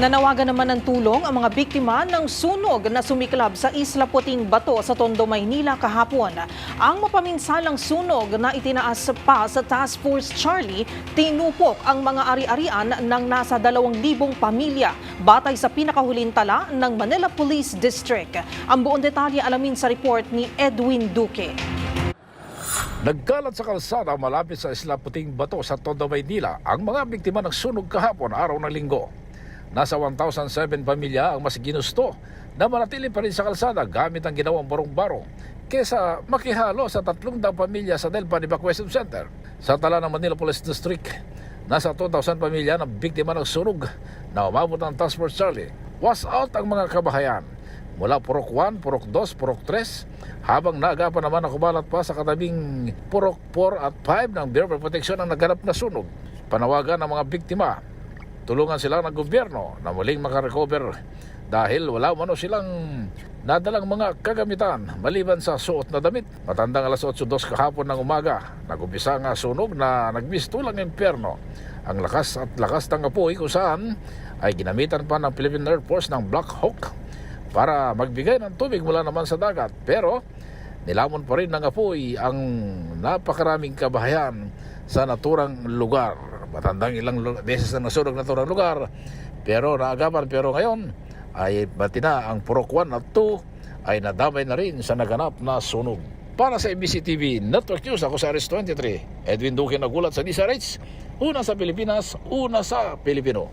Nanawagan naman ng tulong ang mga biktima ng sunog na sumiklab sa Isla Puting Bato sa Tondo, Maynila kahapon. Ang mapaminsalang sunog na itinaas pa sa Task Force Charlie, tinupok ang mga ari-arian ng nasa 2,000 pamilya, batay sa pinakahuling tala ng Manila Police District. Ang buong detalye alamin sa report ni Edwin Duque. Nagkalat sa kalsada malapit sa Isla Puting Bato sa Tondo, Maynila ang mga biktima ng sunog kahapon araw ng linggo. Nasa 1,007 pamilya ang mas ginusto na manatili pa rin sa kalsada gamit ang ginawang barong-barong kesa makihalo sa 300 pamilya sa Delpan Evacuation Center. Sa tala ng Manila Police District, nasa 2,000 pamilya ng biktima ng sunog na umabot ng Task Force Charlie. Was out ang mga kabahayan mula Purok 1, Purok 2, Purok 3, habang naagapan naman ang kumalat pa sa katabing Purok 4 at 5 ng Bureau of Protection ang naganap na sunog. Panawagan ng mga biktima, tulungan sila ng gobyerno na muling makarecover dahil wala mano silang nadalang mga kagamitan maliban sa suot na damit. Matandang alas 8:02 kahapon ng umaga, nag-umpisa nga sunog na nagmistulang impyerno. Ang lakas at lakas ng apoy kung saan ay ginamitan pa ng Philippine Air Force ng Black Hawk para magbigay ng tubig mula naman sa dagat. Pero nilamon pa rin ng apoy ang napakaraming kabahayan sa naturang lugar. Matandang ilang beses na nasunog na naturang lugar pero naagapan. Pero ngayon ay pati na ang Purok 1 at 2 ay nadamay na rin sa naganap na sunog. Para sa MBC TV Network News, ako sa Aris 23, Edwin Duque, nagulat sa DZRH, una sa Pilipinas, una sa Pilipino.